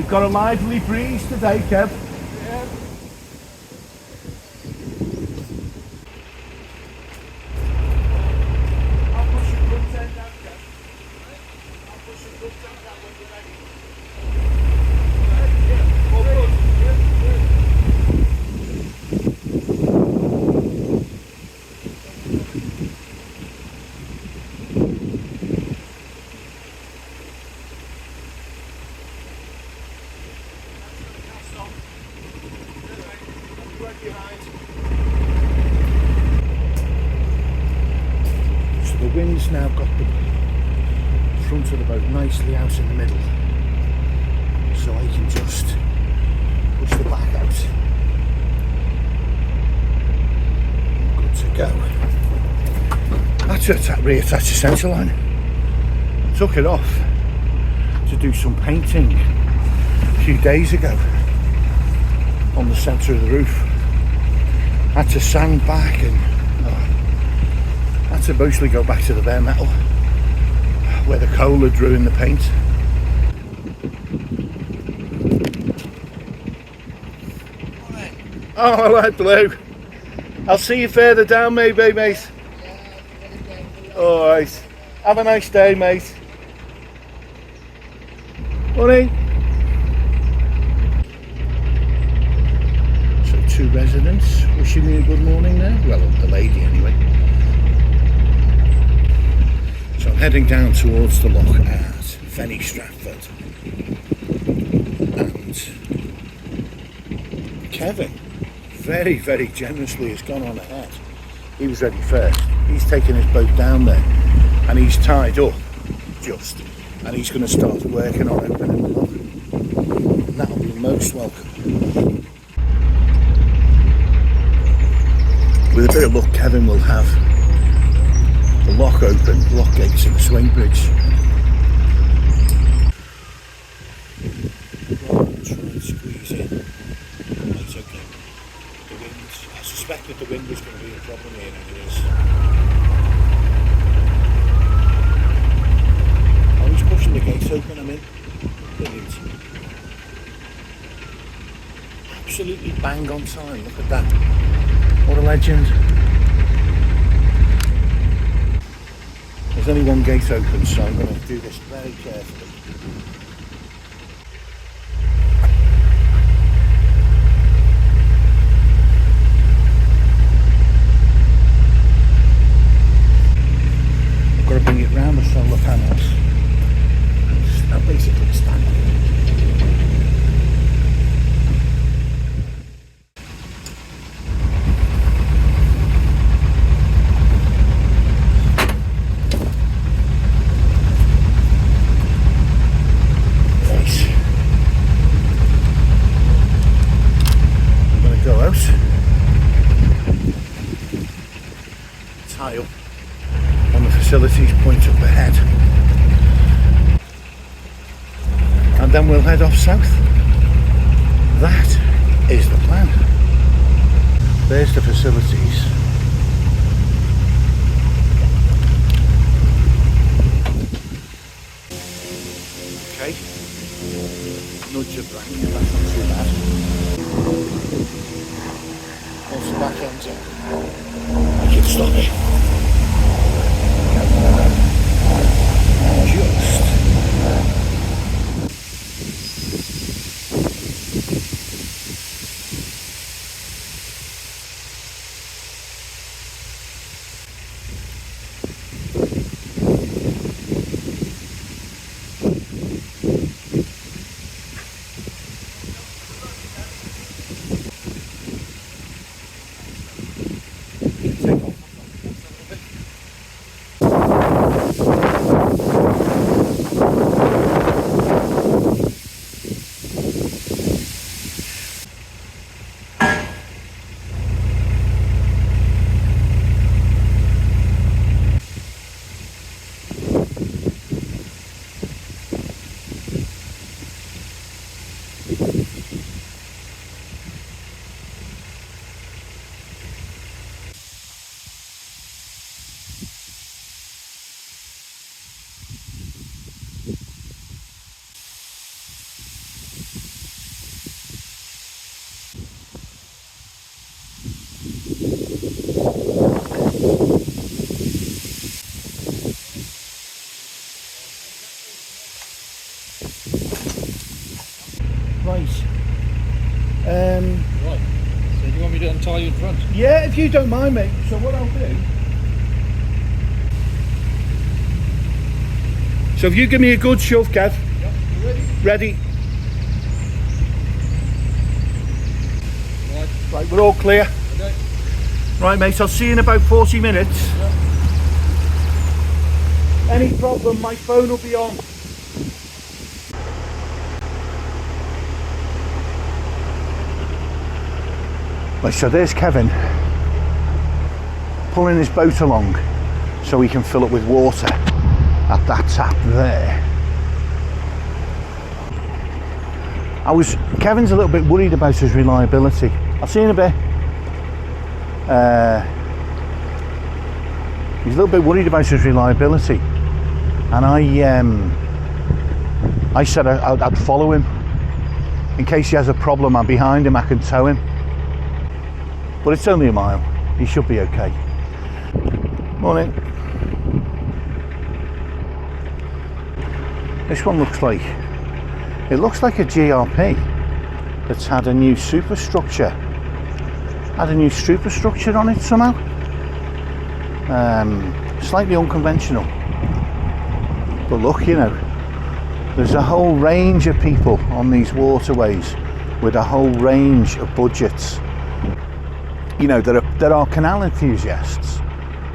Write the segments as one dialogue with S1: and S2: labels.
S1: We've got a lively breeze today, Kev.
S2: Yeah. I'll push your front end down, Kev. I'll push your front end down when you're ready. Yeah, all good.
S1: So the wind's now got the front of the boat nicely out in the middle, so I can just push the back out. Good to go. That's it, that reattach the centre line. Took it off to do some painting a few days ago on the centre of the roof. Had to sand back and had to mostly go back to the bare metal where the coal had ruined the paint. Oh, alright, Blue. I'll see you further down maybe, mate. Alright. Have a nice day, mate. Morning. So 2 residents wishing me a good morning there. Well, the lady anyway. So I'm heading down towards the loch at Fenny Stratford. And Kevin very, very generously has gone on ahead. He was ready first. He's taken his boat down there and he's tied up just, and he's going to start working on opening the lock. And that'll be most welcome. With a bit of luck, Kevin will have the lock open, lock gates and the swing bridge. Try and squeeze in. That's okay. The wind, I suspected the wind was going to be a problem here, and it is. Oh, he's pushing the gates open, I'm in. Brilliant. Absolutely bang on time, look at that. What a legend. There's only one gate open, so I'm going to do this very carefully. I've got to bring it round the solar panels. I'll basically stand here. Tile on the facilities point up ahead, and then we'll head off south. That is the plan. There's the facilities. Okay, nudge of brain, that's not too bad. Once the back end's in, I can stop it. Just. Right.
S2: Right. So do you want me to untie you in front?
S1: Yeah, if you don't mind, mate. So what I'll do. So if you give me a good shove, Kev.
S2: Yep, you ready?
S1: Ready.
S2: Right.
S1: Right, we're all clear.
S2: Okay.
S1: Right, mate, I'll see you in about 40 minutes.
S2: Yep.
S1: Any problem, my phone will be on. Right, so there's Kevin pulling his boat along so he can fill it with water at that tap there. Kevin's a little bit worried about his reliability. I'll see you in a bit. He's a little bit worried about his reliability, and I said I'd follow him in case he has a problem. I'm behind him, I can tow him. But it's only a mile. He should be okay. Morning. This one looks like a GRP that's had a new superstructure. Had a new superstructure on it somehow. Slightly unconventional. But look, you know, there's a whole range of people on these waterways with a whole range of budgets. You know, there are canal enthusiasts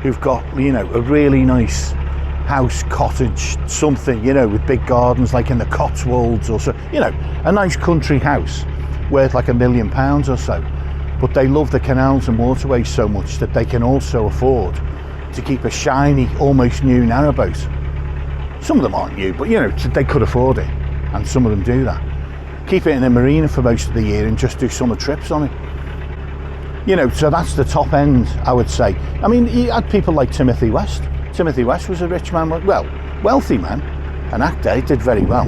S1: who've got, you know, a really nice house, cottage, something, you know, with big gardens like in the Cotswolds or so, you know, a nice country house worth like £1 million or so. But they love the canals and waterways so much that they can also afford to keep a shiny, almost new narrowboat. Some of them aren't new, but you know, they could afford it, and some of them do that. Keep it in a marina for most of the year and just do summer trips on it. You know, so that's the top end, I would say. I mean, you had people like Timothy West. Timothy West was a rich man, well, wealthy man, an actor, he did very well.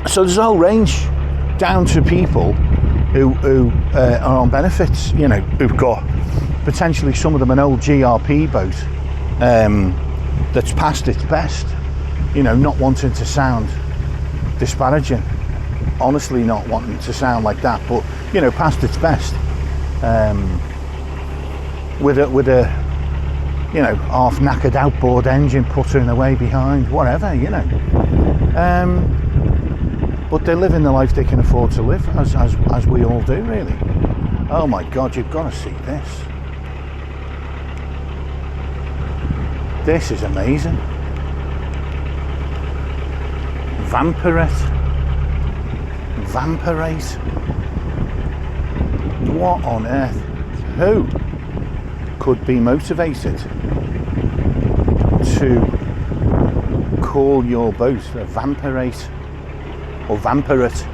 S1: So there's a whole range down to people who are on benefits, you know, who've got potentially some of them an old GRP boat that's past its best, you know, not wanting to sound disparaging, honestly not wanting to sound like that, but, you know, past its best. With a you know, half knackered outboard engine puttering away behind, whatever, you know. But they're living the life they can afford to live, as we all do, really. Oh my God, you've got to see this. This is amazing. Vampirate. What on earth? Who could be motivated to call your boat a vampirate or vampirate?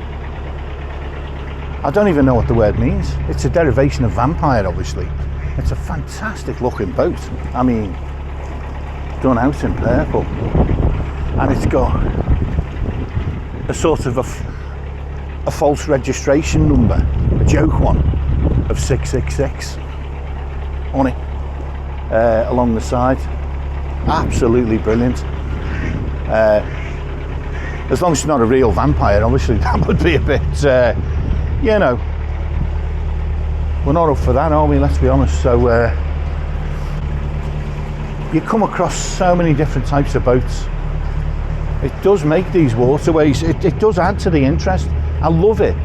S1: I don't even know what the word means. It's a derivation of vampire, obviously. It's a fantastic looking boat. I mean, done out in purple, and it's got a sort of a false registration number, a joke one of 666 on it, along the side. Absolutely brilliant. As long as it's not a real vampire, obviously that would be a bit, you know, we're not up for that, are we? Let's be honest. So you come across so many different types of boats. It does make these waterways, it does add to the interest. I love it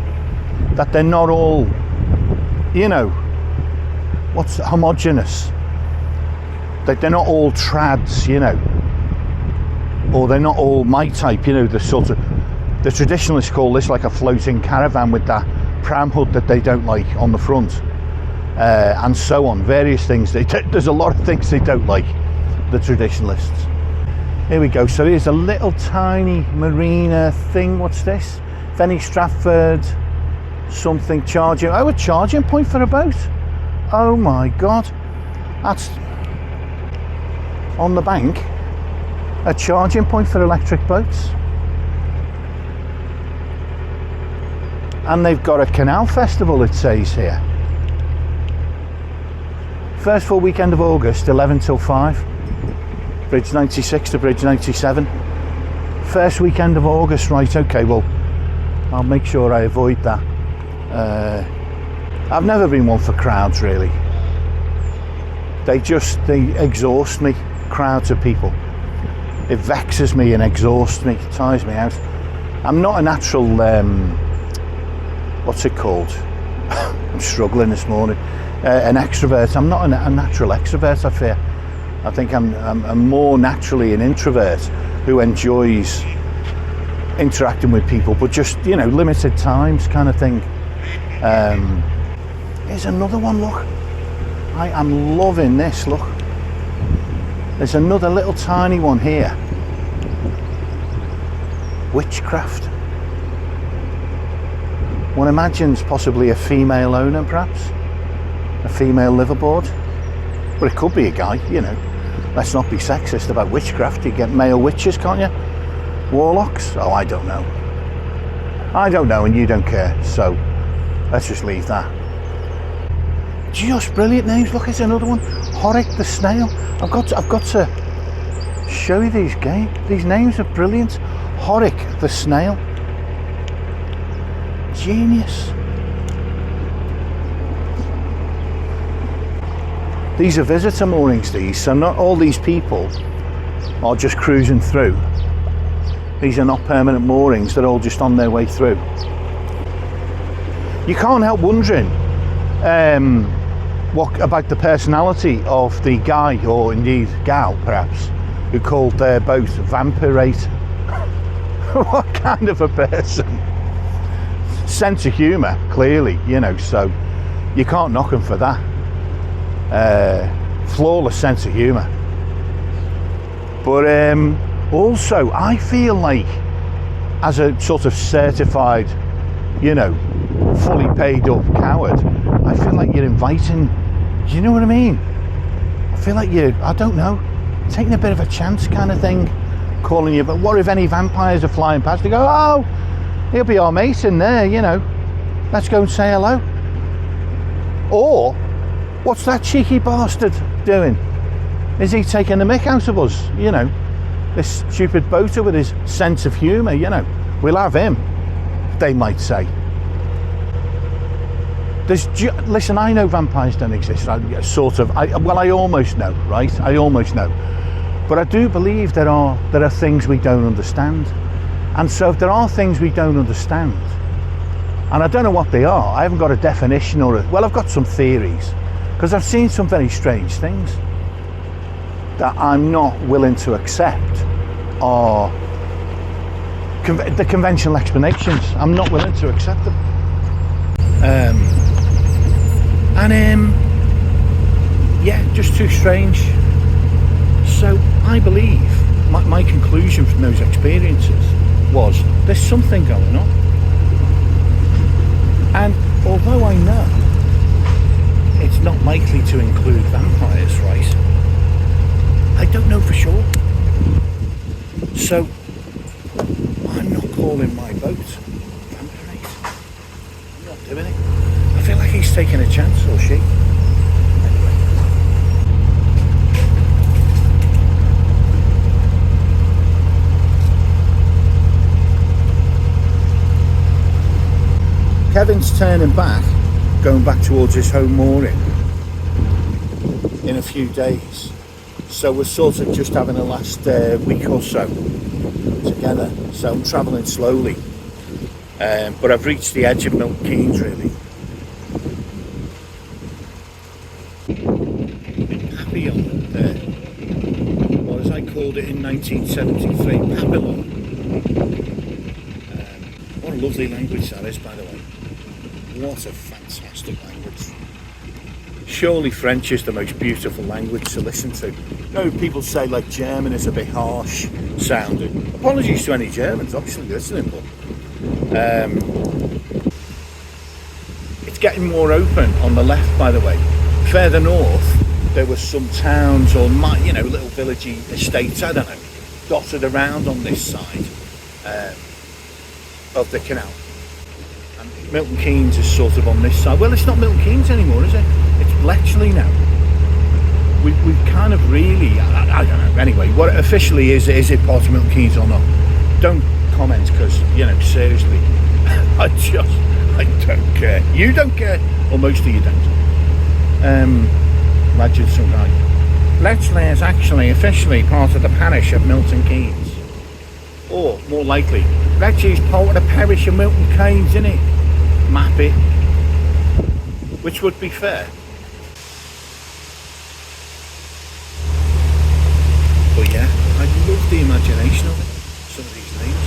S1: that they're not all, you know, what's homogenous. That they're not all trads, you know, or they're not all my type, you know, the sort of, the traditionalists call this like a floating caravan with that pram hood that they don't like on the front, and so on, various things. There's a lot of things they don't like, the traditionalists. Here we go, so here's a little tiny marina thing. What's this? Fenny Stratford, something charging. Oh, a charging point for a boat. Oh my God. That's on the bank. A charging point for electric boats. And they've got a canal festival, it says here. First full weekend of August, 11 till 5. Bridge 96 to Bridge 97. First weekend of August, right, okay, well, I'll make sure I avoid that. I've never been one for crowds, really. They exhaust me, crowds of people. It vexes me and exhausts me, tires me out. I'm not a natural, what's it called? I'm struggling this morning. An extrovert. I'm not a natural extrovert, I fear. I think I'm more naturally an introvert who enjoys interacting with people, but just, you know, limited times kind of thing. Here's another one, look. I am loving this, look. There's another little tiny one here. Witchcraft. One imagines possibly a female owner, perhaps. A female liveaboard. But it could be a guy, you know. Let's not be sexist about witchcraft. You get male witches, can't you? Warlocks? Oh, I don't know. I don't know, and you don't care. So let's just leave that. Just brilliant names. Look, it's another one. Horick the snail. I've got to show you these names are brilliant. Horick the snail. Genius. These are visitor moorings, these, so not all these people are just cruising through. These are not permanent moorings, they're all just on their way through. You can't help wondering what about the personality of the guy, or indeed gal perhaps, who called their boat Vampirate. What kind of a person? Sense of humour, clearly, you know, so you can't knock him for that. Flawless sense of humour. But also, I feel like, as a sort of certified, you know, fully paid up coward, I feel like you're inviting, do you know what I mean? I feel like you're, I don't know, taking a bit of a chance kind of thing, calling you, but what if any vampires are flying past? They go, oh, he'll be our mate in there, you know, let's go and say hello. Or, what's that cheeky bastard doing? Is he taking the mick out of us? You know, this stupid boater with his sense of humour, you know, we'll have him, they might say. Listen, I know vampires don't exist, I almost know, right? I almost know. But I do believe there are things we don't understand. And so if there are things we don't understand, and I don't know what they are, I haven't got a definition well, I've got some theories, because I've seen some very strange things that I'm not willing to accept are the conventional explanations. I'm not willing to accept them. Yeah, just too strange. So I believe my conclusion from those experiences was there't something going on. And although I know it's not likely to include vampires, right? I don't know for sure. So I'm not calling my boat Vampirate. I'm not doing it. I feel like he's taking a chance, or she. Anyway. Kevin's turning back, going back towards his home mooring in a few days. So we're sort of just having a last week or so together. So I'm travelling slowly. But I've reached the edge of Milton Keynes, really. Papillon there. Or as I called it in 1973, Papillon. What a lovely language that is, by the way. What a fantastic language. Surely French is the most beautiful language to listen to. You know, people say like German is a bit harsh sounding. Apologies to any Germans obviously listening, but it's getting more open on the left, by the way. Further north, there were some towns or little villagey estates, I don't know, dotted around on this side of the canal. Milton Keynes is sort of on this side. Well, it's not Milton Keynes anymore, is it? It's Bletchley now. we've kind of really, I don't know, anyway, what it officially is it Porter Milton Keynes or not? Don't comment, because, you know, seriously, I don't care. You don't care, or most of you don't. Imagine some guy. Bletchley is actually officially part of the parish of Milton Keynes. Or, more likely, Bletchley is part of the parish of Milton Keynes, isn't it? Map it. Which would be fair. But yeah, I love the imagination of it, some of these names.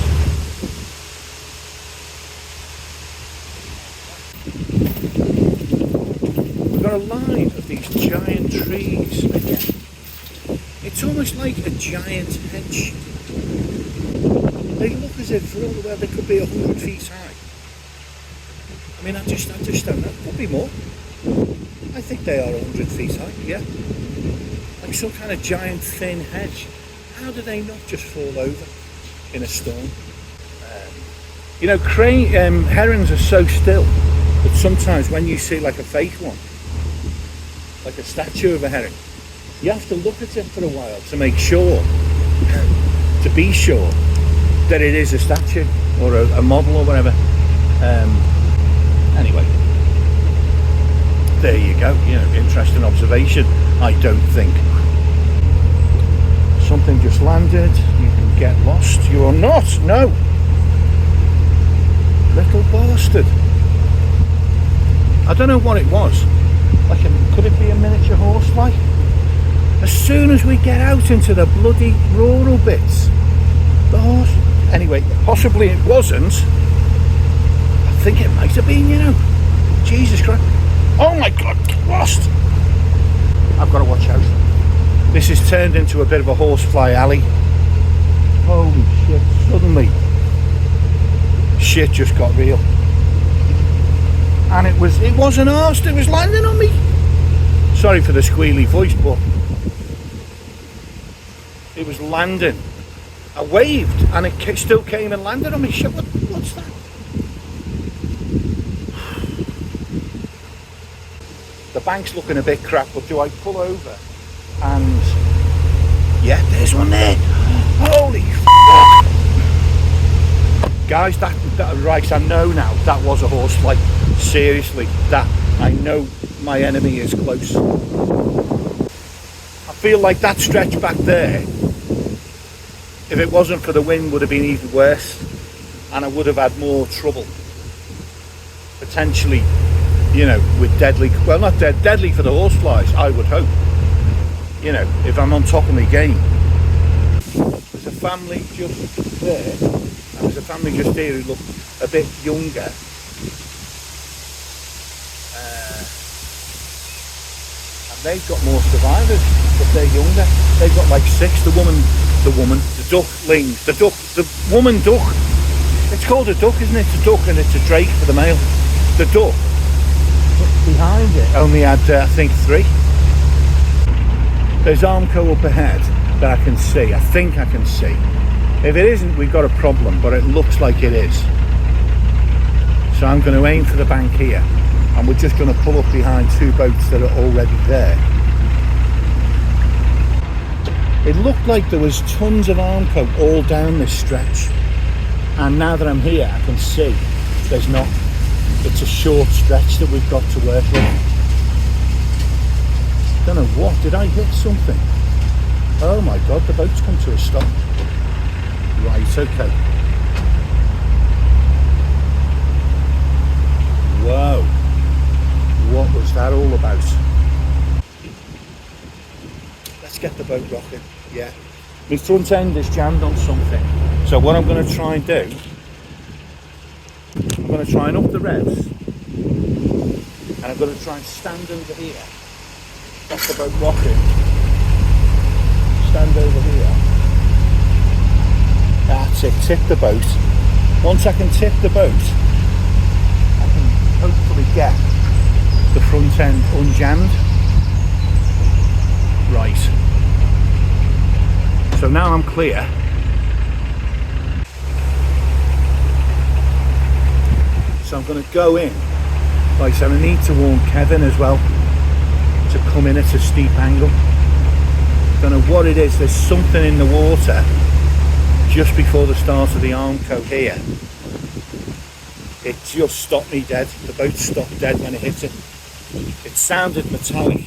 S1: We've got a line of these giant trees again. It's almost like a giant hedge. They look as if for all the world they could be 100 feet high. I mean, I just don't know. Could be more. I think they are 100 feet high, yeah. Like some kind of giant thin hedge. How do they not just fall over in a storm? You know, herons are so still that sometimes when you see like a fake one, like a statue of a heron, you have to look at it for a while to make sure, to be sure that it is a statue or a model or whatever. Anyway, there you go. You know, interesting observation. I don't think. Something just landed. You can get lost. You are not. No. Little bastard. I don't know what it was. Like, could it be a miniature horsefly? As soon as we get out into the bloody rural bits, the horse. Anyway, possibly it wasn't. I think it might have been. You know. Jesus Christ. Oh my God. Lost. I've got to watch out. This has turned into a bit of a horsefly alley. Holy shit, suddenly shit just got real. And it wasn't arsed, it was landing on me. Sorry for the squealy voice, but it was landing. I waved and it still came and landed on me. Shit, what's that? The bank's looking a bit crap, but do I pull over? And yeah, there's one there. Holy f***. Guys, that right, I know now that was a horsefly. Seriously, that I know my enemy is close. I feel like that stretch back there, if it wasn't for the wind, would have been even worse, and I would have had more trouble. Potentially, you know, with deadly, well, not deadly for the horseflies, I would hope. You know, if I'm on top of my game. There's a family just there, and there's a family just here who look a bit younger. And they've got more survivors, but they're younger. They've got like 6. The woman duck. It's called a duck, isn't it? It's a duck, and it's a drake for the male. The duck behind it only had, I think, 3. There's Armco up ahead that I can see. I think I can see. If it isn't, we've got a problem, but it looks like it is. So I'm going to aim for the bank here, and we're just going to pull up behind 2 boats that are already there. It looked like there was tons of Armco all down this stretch, and now that I'm here I can see there's not. It's a short stretch that we've got to work with. Don't know what, did I hit something? Oh my God, the boat's come to a stop. Right, okay. Whoa, what was that all about? Let's get the boat rocking, yeah. My front end is jammed on something. So what I'm going to try and do, I'm going to try and up the revs, and I'm going to try and stand under here. That's the boat rocking. Stand over here. That's it, tip the boat. Once I can tip the boat, I can hopefully get the front end unjammed. Right. So now I'm clear. So I'm going to go in. Right, so I need to warn Kevin as well to come in at a steep angle. Don't know what it is. There's something in the water just before the start of the Armco here. It just stopped me dead. The boat stopped dead when it hit it. It sounded metallic,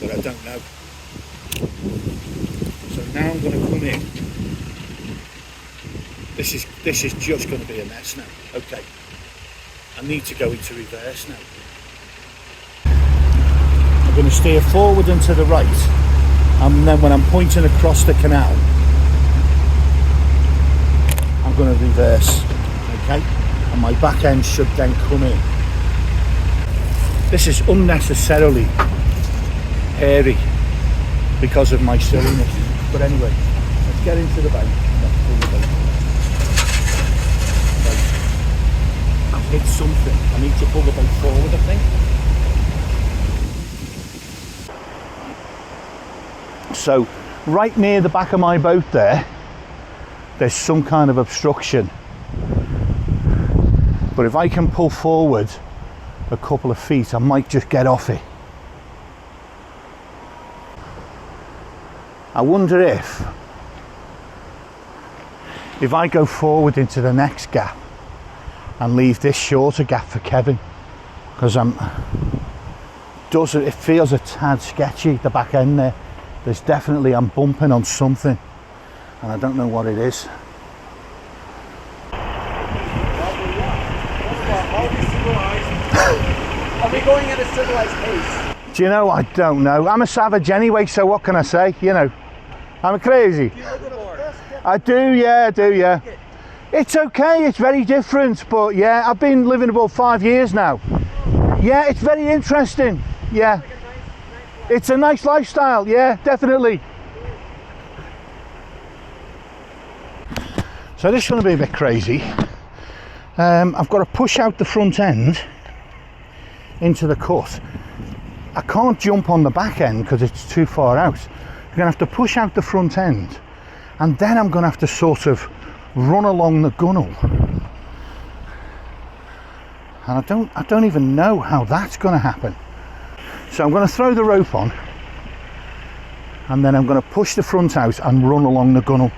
S1: but I don't know. So now I'm going to come in. This is just going to be a mess now. Okay, I need to go into reverse now. I'm going to steer forward and to the right, and then when I'm pointing across the canal, I'm going to reverse. Okay, and my back end should then come in. This is unnecessarily hairy because of my silliness. But anyway, let's get into the boat. Let's pull the boat. Right. I've hit something. I need to pull the boat forward, I think. So, right near the back of my boat there's some kind of obstruction. But if I can pull forward a couple of feet, I might just get off it. I wonder if I go forward into the next gap and leave this shorter gap for Kevin, because it feels a tad sketchy, the back end there. There's definitely, I'm bumping on something and I don't know what it is.
S2: Are we going at a civilized pace?
S1: Do you know, I don't know. I'm a savage anyway, so what can I say? You know, I'm crazy.
S2: Do you look bored?
S1: I do, yeah. It's okay, it's very different, but yeah, I've been living about 5 years now. Yeah, it's very interesting, yeah. It's a nice lifestyle, yeah, definitely. So this is going to be a bit crazy. I've got to push out the front end into the cut. I can't jump on the back end because it's too far out. I'm going to have to push out the front end, and then I'm going to have to sort of run along the gunnel. And I don't even know how that's going to happen. So I'm going to throw the rope on, and then I'm going to push the front out and run along the gunnel,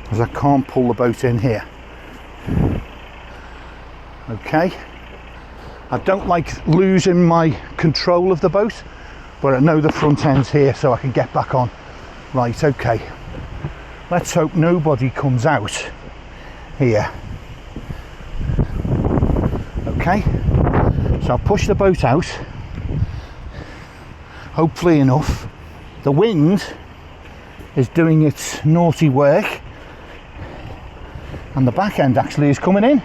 S1: because I can't pull the boat in here. Okay. I don't like losing my control of the boat, but I know the front end's here, so I can get back on. Right, okay. Let's hope nobody comes out here. Okay, so I'll push the boat out, hopefully enough. The wind is doing its naughty work, and the back end actually is coming in.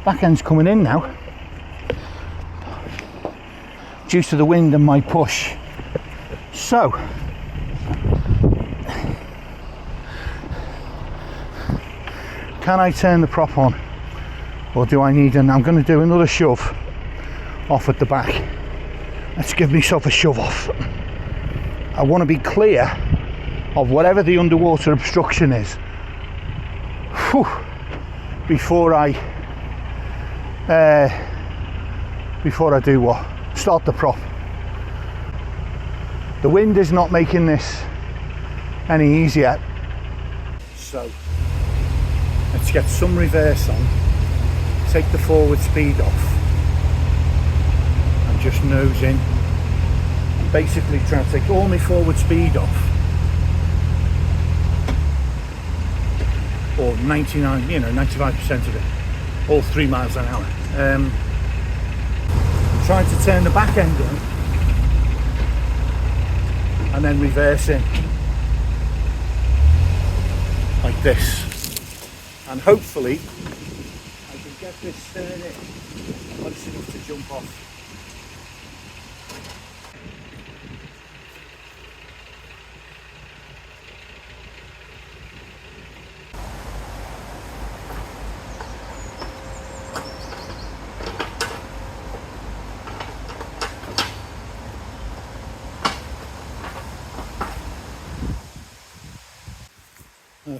S1: Back end's coming in now, due to the wind and my push. So, can I turn the prop on, or do I need I'm going to do another shove off at the back. Let's give myself a shove off. I want to be clear of whatever the underwater obstruction is. Whew. Before I do what? Start the prop. The wind is not making this any easier. So let's get some reverse on, take the forward speed off, and just nose in. And basically try to take all my forward speed off, or 95% of it, all 3 miles an hour. Trying to turn the back end on and then reversing like this, and hopefully I can get this stern in close enough to jump off.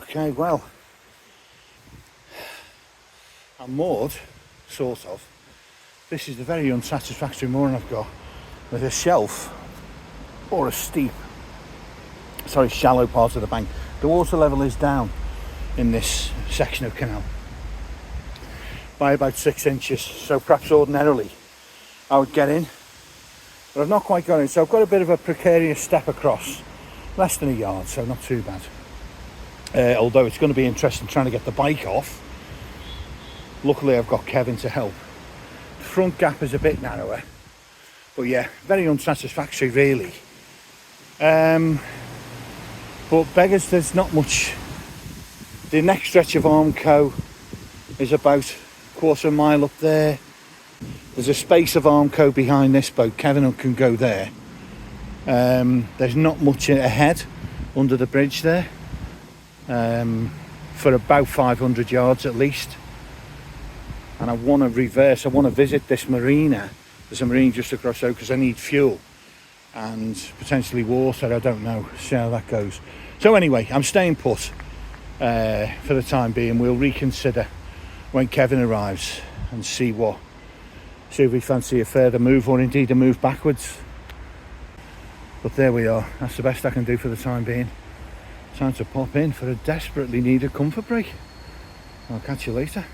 S1: Okay, well, I'm moored, sort of. This is the very unsatisfactory mooring I've got, with a shelf or a steep, shallow part of the bank. The water level is down in this section of canal by about 6 inches, so perhaps ordinarily I would get in, but I've not quite got in, so I've got a bit of a precarious step across, less than a yard, so not too bad. Although it's going to be interesting trying to get the bike off. Luckily I've got Kevin to help. The front gap is a bit narrower, but yeah, very unsatisfactory really. But beggars, there's not much. The next stretch of Armco is about a quarter of a mile up there. There's a space of Armco behind this boat. Kevin can go there. There's not much ahead under the bridge there, for about 500 yards at least. And I want to reverse. I want to visit this marina. There's a marina just across there because I need fuel and potentially water. I don't know. See how that goes. So anyway, I'm staying put for the time being. We'll reconsider when Kevin arrives and see if we fancy a further move or indeed a move backwards. But there we are. That's the best I can do for the time being. Time to pop in for a desperately needed comfort break. I'll catch you later.